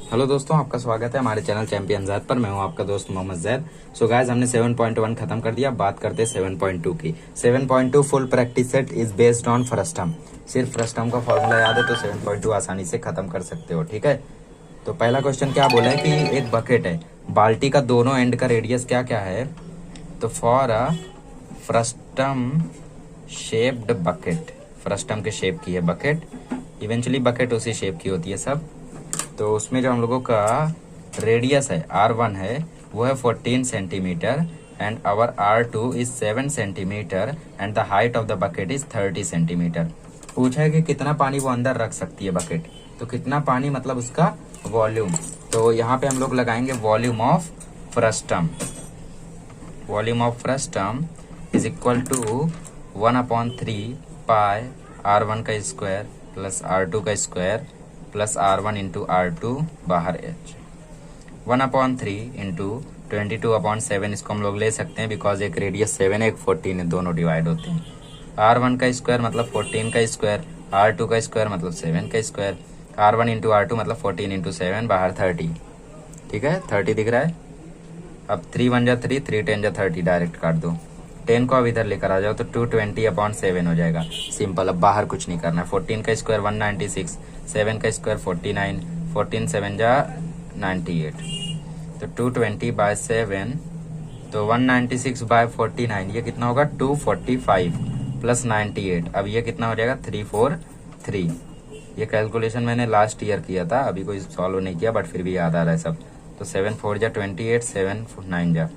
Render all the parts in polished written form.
Hello दोस्तों, आपका स्वागत है हमारे चैनल चैंपियन ज़ैद पर। मैं हूं आपका दोस्त मोहम्मद जैद। सो गाइस, हमने 7.1 खत्म कर दिया। बात करते हैं 7.2 की। 7.2 full practice set is based on frustum. सिर्फ फ्रस्टम का फॉर्मूला याद है तो 7.2 आसानी से खत्म कर सकते हो। ठीक है, तो पहला क्वेश्चन क्या बोला है कि एक बकेट है, बाल्टी का दोनों एंड का रेडियस क्या क्या है। तो for a frustum shaped bucket, frustum के शेप की है बकेट, इवेंचुअली बकेट उसी शेप की होती है सब। तो उसमें जो हम लोगों का रेडियस है R1 है वो है 14 centimetre and our R2 is 7 centimetre and the height of the bucket is 30 centimetre. पूछा है कि कितना पानी वो अंदर रख सकती है बकेट। तो कितना पानी मतलब उसका वॉल्यूम। तो यहाँ पे हम लोग लगाएंगे volume of frustum. Volume of frustum is equal to 1/3 pi R1 का स्क्वायर प्लस R2 का square plus R1 into R2 बाहर H। 1/3 इंटू 22/7 इसको हम लोग ले सकते हैं बिकॉज एक रेडियस 7 है एक 14 है, दोनों डिवाइड होते हैं। R1 का स्क्वायर मतलब 14 का स्क्वायर, R2 का स्क्वायर मतलब 7 का स्क्वायर, R1 इंटू R2 मतलब 14 इंटू 7 बाहर 30। ठीक है, 30 दिख रहा है। अब 3 1 जा 3, 3 10 जा 30, डायरेक्ट काट दो। 10 को अब इधर लेकर आ जाओ तो 220/7 हो जाएगा। सिंपल, अब बाहर कुछ नहीं करना है। 14 का स्क्वायर 196, 7 का स्क्वायर 49, 14 7 जा 98, तो 220/7, तो 196/49 ये कितना होगा 245 प्लस 98। अब ये कितना हो जाएगा 343। ये कैलकुलेशन मैंने लास्ट ईयर किया था, अभी कोई सॉल्व नहीं किया बट फिर भी याद आ रहा है सब। तो 7 4 जा 28, 7 9 जा,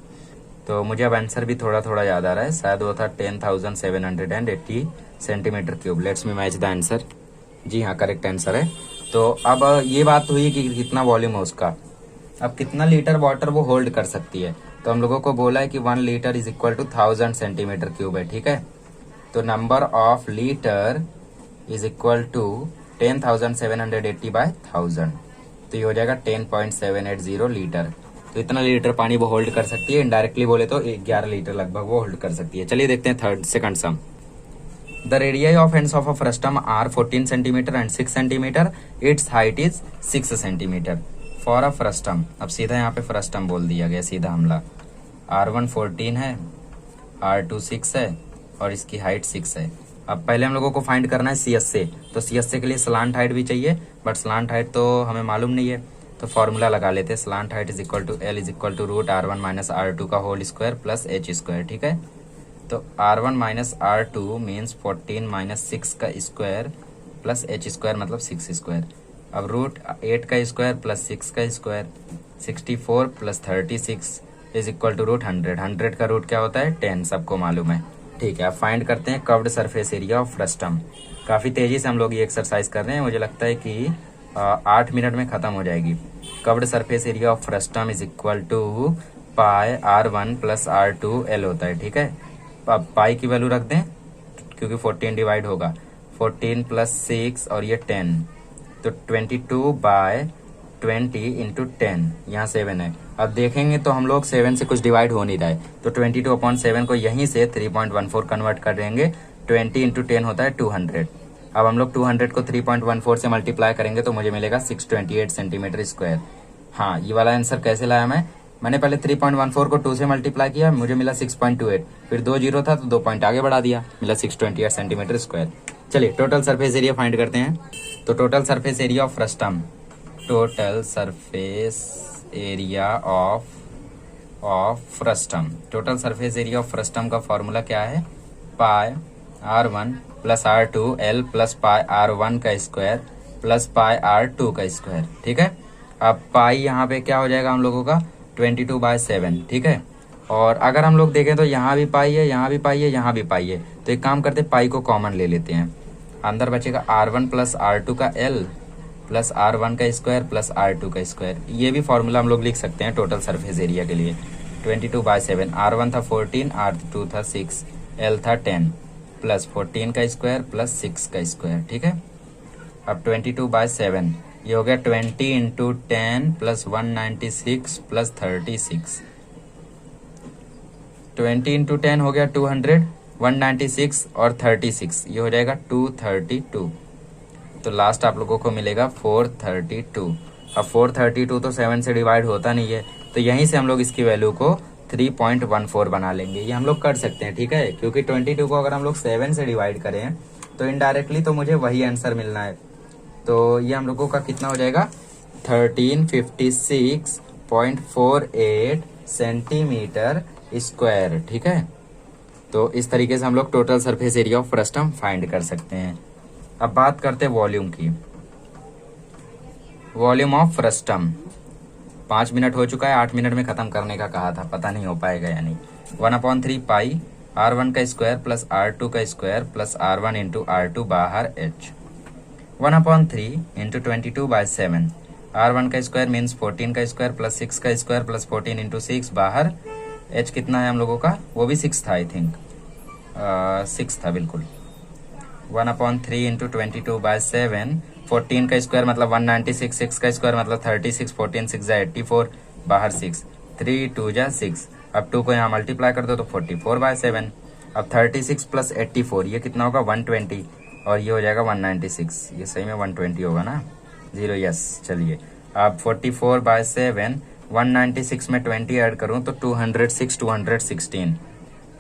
तो मुझे अब आंसर भी थोड़ा थोड़ा याद आ रहा है, शायद वो था 10,780 centimetre cube. Let's me match the answer. जी हाँ, करेक्ट आंसर है। तो अब ये बात हुई कि कितना वॉल्यूम है उसका। अब कितना लीटर वाटर वो होल्ड कर सकती है। तो हम लोगों को बोला है कि 1 litre is equal to 1000 centimetre cube है। ठीक है, तो number of litre is equal to 10,780/1000, तो ये हो जाएगा 10.780 लीटर। तो इतना लीटर पानी वो होल्ड कर सकती है। इनडायरेक्टली बोले तो 11 लीटर लगभग वो होल्ड कर सकती है। चलिए देखते हैं second sum. The radii of ends of a frustum are 14 centimetre and 6 centimetre, its height is 6 centimetre for a frustum. अब सीधा यहाँ पे फ्रस्टम बोल दिया गया, सीधा हमला। R1 14 है, R2 6 है और इसकी हाइट 6 है। अब पहले हम लोगों को फाइंड करना है CSA। तो CSA के लिए स्लांट हाइट भी चाहिए, बट स्लांट हाइट तो हमें मालूम नहीं है, तो फॉर्मूला लगा लेते हैं। Slant height is equal to L is equal to root R1 minus R2 का whole square plus H square. ठीक है, तो R1 minus R2 means 14 minus 6 का स्क्वायर प्लस H स्क्वायर मतलब 6 स्क्वायर। अब रूट 8 का स्क्वायर प्लस 6 का square, 64 plus 36 is equal to root 100। 100 का रूट क्या होता है 10, सबको मालूम है। ठीक है, अब फाइंड करते हैं curved surface area of frustum. काफ़ी तेज़ी से हम लोग ये एक्सरसाइज कर रहे हैं, मुझे लगता है कि 8 मिनट में ख़त्म हो जाएगी। Curved surface area of frustum is equal to pi R1 plus R2 L होता है। ठीक है, अब पाई की वैल्यू रख दें क्योंकि 14 डिवाइड होगा, 14 प्लस 6 और ये 10, तो 22/20 इंटू 10, यहाँ 7 है। अब देखेंगे तो हम लोग 7 से कुछ डिवाइड हो नहीं रहा है, तो 22/7 को यहीं से 3.14 कन्वर्ट कर देंगे। 20 इंटू 10 होता है 200। अब हम लोग 200 को 3.14 से मल्टीप्लाई करेंगे तो मुझे मिलेगा 628 सेंटीमीटर स्क्वायर। हाँ, ये वाला आंसर कैसे लाया मैंने पहले 3.14 को 2 से मल्टीप्लाई किया, मुझे मिला 6.28, फिर 2 जीरो था तो 2 पॉइंट आगे बढ़ा दिया, मिला 628 सेंटीमीटर स्क्वायर। चलिए टोटल सरफेस एरिया फाइंड करते हैं। तो total surface area of frustum, total surface area of frustum, total surface area of frustum का फॉर्मूला क्या है, पाई R1 plus R2 L plus pi R1 का स्क्वायर प्लस पाई R2 का square. ठीक है, अब पाई यहाँ पे क्या हो जाएगा हम लोगों का 22/7। ठीक है, और अगर हम लोग देखें तो यहाँ भी पाई है, यहाँ भी पाई है, यहाँ भी पाई है, तो एक काम करते पाई को कॉमन ले लेते हैं। अंदर बचेगा R1 प्लस R2 का L प्लस R1 का स्क्वायर प्लस R2 का स्क्वायर। ये भी फॉर्मूला हम लोग लिख सकते हैं टोटल सरफेस एरिया के लिए। 22/7, R1 था 14, R2 था 6, L था 10 प्लस 14 का स्क्वायर प्लस 6 का स्क्वायर। ठीक है, अब 22/7 ये हो गया 20 इंटू 10 प्लस 196 प्लस 36, 20 इंटू 10 हो गया 200, 196 और 36 ये हो जाएगा 232। तो लास्ट आप लोगों को मिलेगा 432। अब 432 तो 7 से डिवाइड होता नहीं है, तो यहीं से हम लोग इसकी वैल्यू को 3.14 बना लेंगे। ये हम लोग कर सकते हैं, ठीक है, क्योंकि 22 को अगर हम लोग 7 से डिवाइड करें तो इनडायरेक्टली तो मुझे वही आंसर मिलना है। तो ये हम लोगों का कितना हो जाएगा, 1356.48 सेंटीमीटर स्क्वायर, ठीक है। तो इस तरीके से हम लोग total surface area of frustum find कर सकते हैं। अब बात करते हैं वॉल्यूम की। वॉल्यूम ऑफ फ्रस्टम, 5 मिनट हो चुका है, 8 मिनट में खत्म करने का कहा था, पता नहीं हो पाएगा या नहीं। 1/3 पाई R1 का स्क्वायर प्लस R2 का square plus R1 into R2 बाहर H। 1/3 इंटू 22/7, R1 का स्क्वायर मीन्स 14 का स्क्वायर प्लस 6 का स्क्वायर प्लस 14 इंटू 6 बाहर H कितना है हम लोगों का, वो भी 6 था, आई थिंक 6 था बिल्कुल। 1/3 इंटू 22/7, 14 का स्क्वायर मतलब 196, 6 का स्क्वायर मतलब 36, 14 6 जा 84 बाहर 6, 3 2 जा 6। अब 2 को यहाँ मल्टीप्लाई कर दो तो 44/7। अब 36 प्लस 84 ये कितना होगा, 120, और ये हो जाएगा 196। ये सही में 120 होगा ना, 0, यस। चलिए अब 44/7, 196 में 20 ऐड करूँ तो 206, 216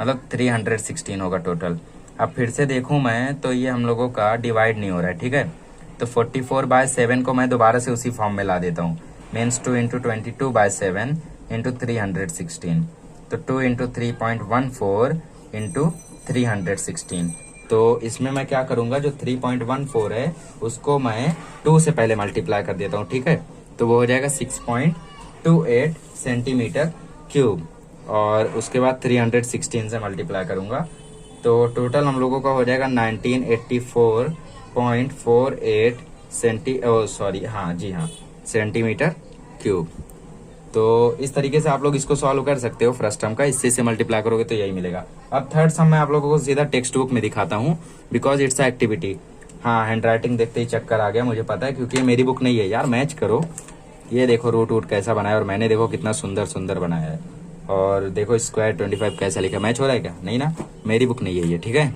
मतलब 316 होगा टोटल। अब फिर से देखूं मैं तो ये हम लोगों का डिवाइड नहीं हो रहा है, ठीक है। तो 44/7 को मैं दोबारा से उसी फॉर्म में ला देता हूँ, मीन्स 2 इंटू 22/7 इंटू 316, तो 2 इंटू 3.14 इंटू 316। तो इसमें मैं क्या करूंगा, जो 3.14 है उसको मैं 2 से पहले मल्टीप्लाई कर देता हूँ, ठीक है। तो वो हो जाएगा 6.28 सेंटीमीटर क्यूब, और उसके बाद 316 से मल्टीप्लाई करूंगा तो टोटल हम लोगों का हो जाएगा 1984.48 सेंटीमीटर क्यूब। तो इस तरीके से आप लोग इसको सॉल्व कर सकते हो फ्रस्टम का, इससे से मल्टीप्लाई करोगे तो यही मिलेगा। अब थर्ड सम मैं आप लोगों को सीधा टेक्स्ट बुक में दिखाता हूँ, बिकॉज इट्स अ एक्टिविटी। हाँ, हैंड राइटिंग देखते ही चक्कर आ गया, मुझे पता है, क्योंकि ये मेरी बुक नहीं है यार। मैच करो, ये देखो रूट कैसा बनाया, और मैंने देखो कितना सुंदर सुंदर बनाया है, और देखो स्क्वायर 25 कैसा लिखा। मैच हो रहा है क्या, नहीं ना, मेरी बुक नहीं है ये, ठीक है।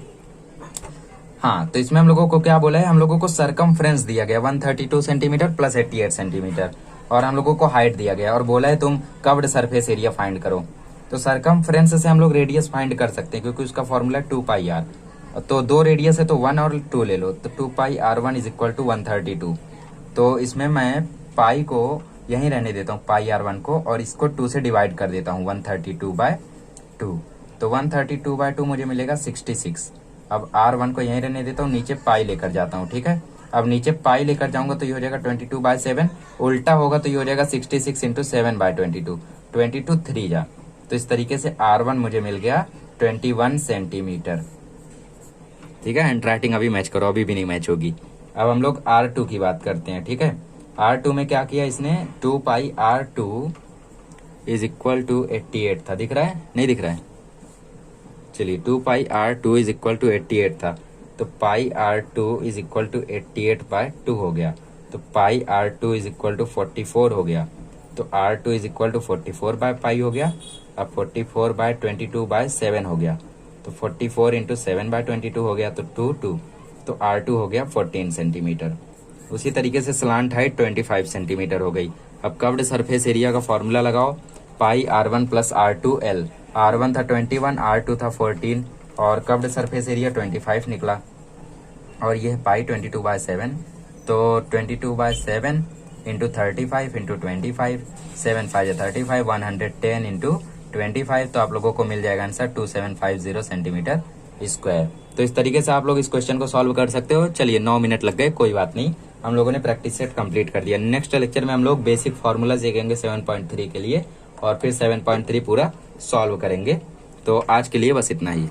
हाँ, तो इसमें हम लोगों को क्या बोला है, हम लोगों को सरकमफ्रेंस दिया गया 132 सेंटीमीटर प्लस 88 सेंटीमीटर, और हम लोगों को हाइट दिया गया, और बोला है तुम कर्व्ड सरफेस एरिया फाइंड करो। तो सरकमफ्रेंस से हम लोग रेडियस फाइंड कर सकते हैं, क्योंकि उसका फॉर्मूला 2πr। तो 2 रेडियस है तो 1 और 2 ले लो, तो 2πr1 इज इक्वल टू 132। तो इसमें मैं पाई को यहीं रहने देता हूँ, πr1 को, और इसको 2 से डिवाइड कर देता हूँ, 132/2। तो 132/2 मुझे मिलेगा 66। अब r1 को यहीं रहने देता हूँ, नीचे पाई लेकर जाता हूँ, ठीक है। अब नीचे पाई लेकर जाऊंगा तो ये हो जाएगा 22/7, उल्टा होगा तो ये हो जाएगा 66 इंटू 7/22, 22 3 जा। तो इस तरीके से r1 मुझे मिल गया 21 सेंटीमीटर, ठीक है। हैंड राइटिंग अभी मैच करो, अभी भी नहीं मैच होगी। अब हम लोग r2 की बात करते हैं, ठीक है। R2 में क्या किया इसने, 2πr2 इज इक्वल टू 88 था, दिख रहा है, नहीं दिख रहा है, चलिए 2πr2 इज इक्वल टू 88 था, तो πr2 इज इक्वल टू 88/2 हो गया, तो πr2 इज इक्वल टू 44 हो गया, तो r2 इज इक्वल टू 44/π हो गया। अब 44/22/7 हो गया, तो 44 इंटू 7/22 हो गया, तो 2 तो r2 हो गया 14 सेंटीमीटर। उसी तरीके से स्लांट हाइट 25 सेंटीमीटर हो गई। अब कर्व्ड सरफेस एरिया का फॉर्मूला लगाओ, πr1 प्लस r2l, r1 था 21, r2 था 14, और कर्व्ड सरफेस एरिया 25 निकला, और ये है पाई 22/7, तो 22/7 इंटू 35 इंटू 25, 7 5 35, 110 इंटू 25, तो आप लोगों को मिल जाएगा आंसर 2750 सेंटीमीटर स्क्वायर। तो इस तरीके से आप लोग इस क्वेश्चन को सॉल्व कर सकते हो। चलिए 9 मिनट लग गए, कोई बात नहीं, हम लोगों ने प्रैक्टिस सेट कंप्लीट कर दिया। नेक्स्ट लेक्चर में हम लोग बेसिक फार्मूला सीखेंगे 7.3 के लिए, और फिर 7.3 पूरा सॉल्व करेंगे। तो आज के लिए बस इतना ही।